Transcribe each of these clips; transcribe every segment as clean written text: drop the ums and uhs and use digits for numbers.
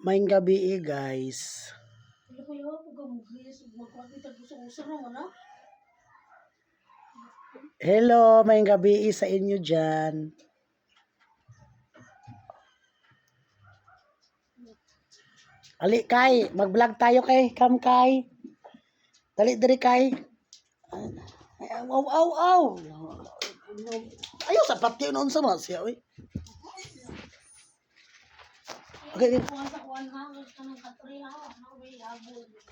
Maayong gabi guys. Hello, maayong gabi sa inyo dyan. Ali kay, mag-vlog tayo kay. Come kay. Dali kay. Ay, aw. Ayaw sa pati noon sa mga siya. Uy. Okay.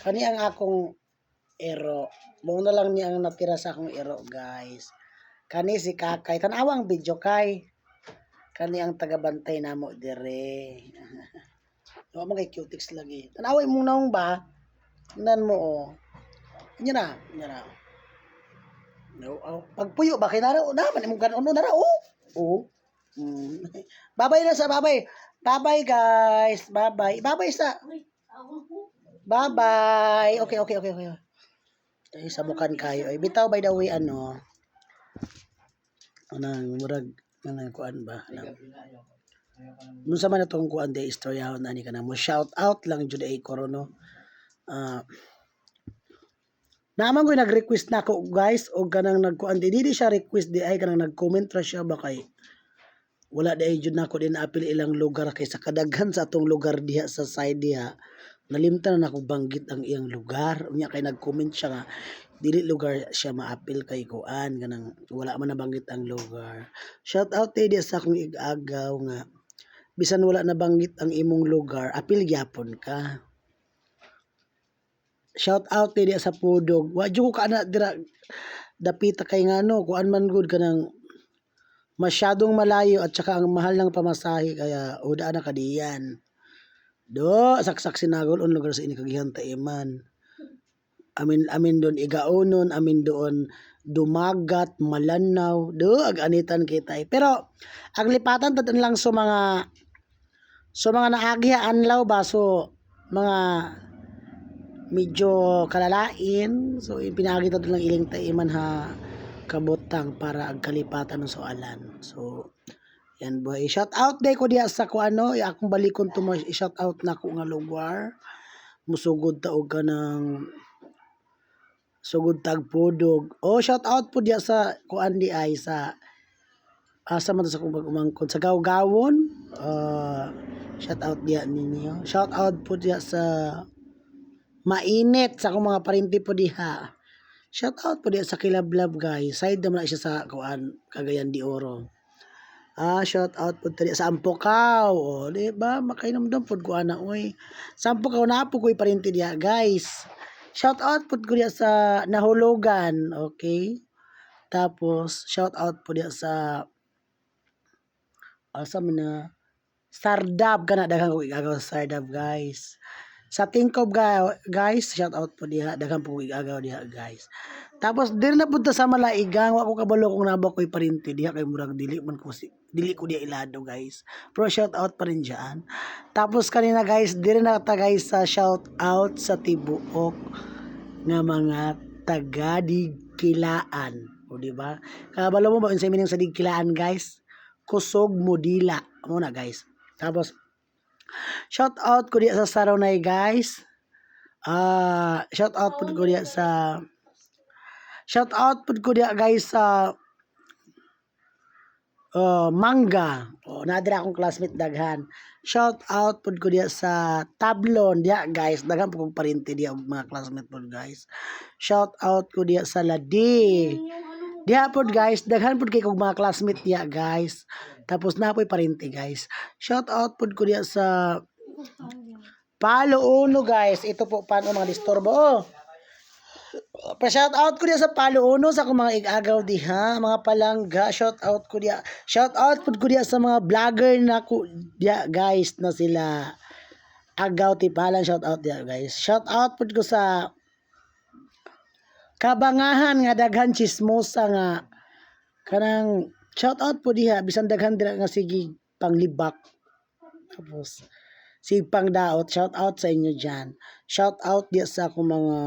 Kani ang akong ero. Buong na lang niya ang natira sa akong ero guys. Kani si Kakay. Tanawang video kay. Kani ang tagabantay namo dire. Wa mo kay cutics lagi. Tanaway mo naong ba? Tingnan mo oh. Nya na. No, pagpuyo ba kay nara na man imong kanon nara oh. Oh. Babay na sa babay. Bye guys. Bye. Bye sa. Bye. Okay. Ay sabukan kayo. Ay bitaw by the way ano. Anang murag anang kuan ba? Unsa man atong kuan day istorya ani kana mo shout out lang jud ay korono. Naman ko nag-request na ako guys o kanang nagkuan di siya request di ay kanang nag-comment ra siya ba kay wala di ay jud nako din apil ilang lugar kay sa kadaghan sa atong lugar diha sa side diha nalimtan na ako banggit ang iyang lugar unya kay nag-comment siya nga dili lugar siya maapil kay kuan kanang wala man nabanggit ang lugar. Shout out di sa akong ig-agaw nga bisan wala nabanggit ang imong lugar apil gyapon ka. Shout out di sa Pudog. Wa jud ko kana dira dapita kay ngano kuan man gud kanang masyadong malayo at saka ang mahal ng pamasahe kaya uda na kadiyan. Do saksak sinagol on lugar sa ini kagihan taiman. Amin doon igaunon, amin doon dumagat, malanaw, do ag-anitan kita. Pero ang lipatan tad lang so mga naagiha anlaw ba so mga medyo kalalain so pinakita to lang iling taiman ha kabutang para ag kalipatan ng soalan. So yan boy, shout out day ko diya sa kuano akong balikon to mo shout out na ko nga lugar musugod ta og kanang sugod tag Pudog. Oh shout out po diya sa kuan di ay sa asa man sa kung umangkon sa Gawgawon. Shout out diya ninyo. Shout out po diya sa Mainit sa akong mga parinti po diha. Shout out po diya sa Kilablab guys. Side naman siya sa kuan Cagayan de Oro. Shout out po diya sa Ampukaw. O, di ba? Makainom pod ko ana oy. Sa Ampukaw na po ko'y parinti diya guys. Shout out po ko diya sa Nahulugan. Okay? Tapos shout out po diya sa asa man na Sardab kana daghang ko igagaw sa Sardab guys. Sa Tingkob guys, shout out po diha, daghang po igagaw diha guys. Tapos diri na punta sa Malaigang, wa ko kabalo kung naba ko'y parinti diha kay murag dili ko diha ilado guys. Pero shout out pa rin diyan. Tapos kanina guys, diri na ta guys sa shout out sa tibuok nga mga taga Digkilaan. O di ba? Kabalo mo ba unsay meaning sa Digkilaan guys? Kusog Modila. Mo na guys. Tapos shout out ko diya sa Saronay guys. Shout out po ko diya sa guys sa Mangga. Nadira akong classmate daghan. Shout out po ko diya sa Tablon diya guys. Daghan po kong parinti diya mga classmate po guys. Shout out ko diya sa Ladi. Diya po guys, daghan po kay kong mga classmate diya guys. Tapos napoy parinti guys. Shout out po ko diya sa Palo Uno guys. Ito po paano mga disturbo. Pa-shout out ko diya sa Palo Uno sa akong mga igagaw diha, mga palangga. Shout out ko diya. Shout out po ko diya sa mga vlogger na ko diya guys na sila agaw tipalan shout out diya guys. Shout out po ko sa Kabangahan nga daghan chismosa nga kanang shout out po diha bisan daghan dira nga sige panglibak. Tapos si pangdaot shout out sa inyo diyan. Shout out diya sa akong mga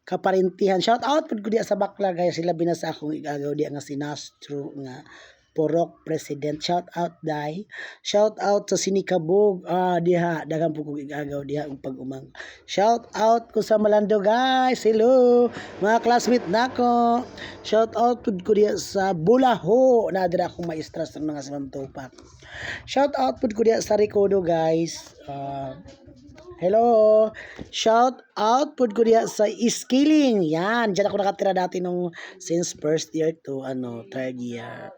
kaparintihan. Shout out po ko diya sa bakla guys sila binasa akong igagaw diya nga si Nastro nga Purok President. Shout out dai. Shout out sa Sinikabog. Diha daghang po kong igagaw diha og pag-umang. Shout out ko sa Malando guys. Hello mga classmate nako. Shout out pud ko diha sa Bulaho. Na dira akong maestra sa mga Simam Tupac. Shout out pud ko diha sa Recodo guys. Hello. Shout out pud ko diha sa Iskiling. Yan, diyan ako nakatira dati nung since first year to third year.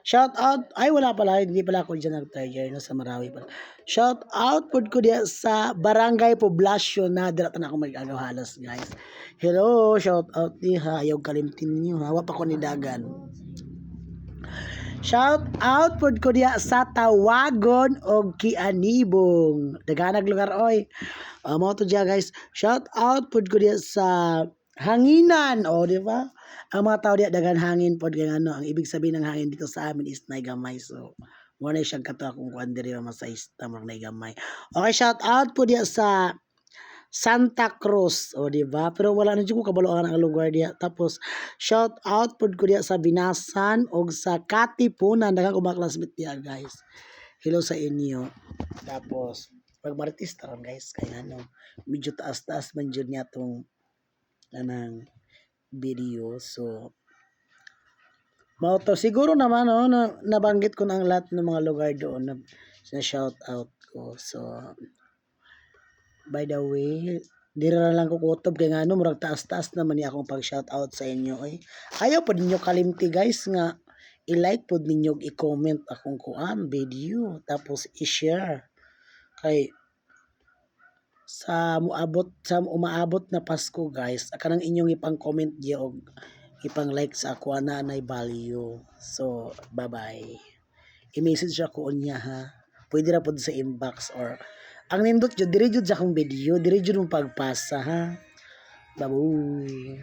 Shout out, ay wala pala, hindi pala ako diyan nag third year no, sa Marawi pala. Shout out pud ko diha sa Barangay Poblacion na dira na ako mag-agaw halos guys. Hello, shout out diha, ayaw kalimtin niyo ha, wa pa ko ni dagan. Shout out pud ko diha sa Tawagon og Kianibong. Daghanag lugar oy. Mo to diha guys. Shout out pud ko diha sa Hanginan, di ba? Ang mga tao diha dagan hangin pod kay ang ibig sabihin ng hangin dito sa amin is nay gamay. So, mo na siyang kato akong kuan diri masayista mo nay gamay. Okay, shout out pud diha sa Santa Cruz, di ba? Pero wala na jud ko kabaloan ang lugar diha. Tapos shout out pud ko diha sa Binasan og sa Katipunan, daghang ko mga classmate diha, guys. Hello sa inyo. Tapos pag martista ron guys, kaya medyo taas-taas man jud niya tong anang video. So mao to siguro naman na nabanggit ko na ang lahat ng mga lugar doon na shout out ko. So by the way, dira na lang ko kutob kay murag taas-taas naman ni akong pag-shoutout sa inyo ay. Ayaw pod ninyo kalimti guys nga i-like pod ninyo ug i-comment akong kuan video tapos i-share kay sa umaabot na Pasko guys, kanang inyong ipang-comment di og ipang-like sa ako na nay value. So, bye-bye. I-message ako unya ha. Pwede ra pod sa inbox or ang nindot jud diri jud sa akong video, diri jud mong pagpasa ha. Baboy.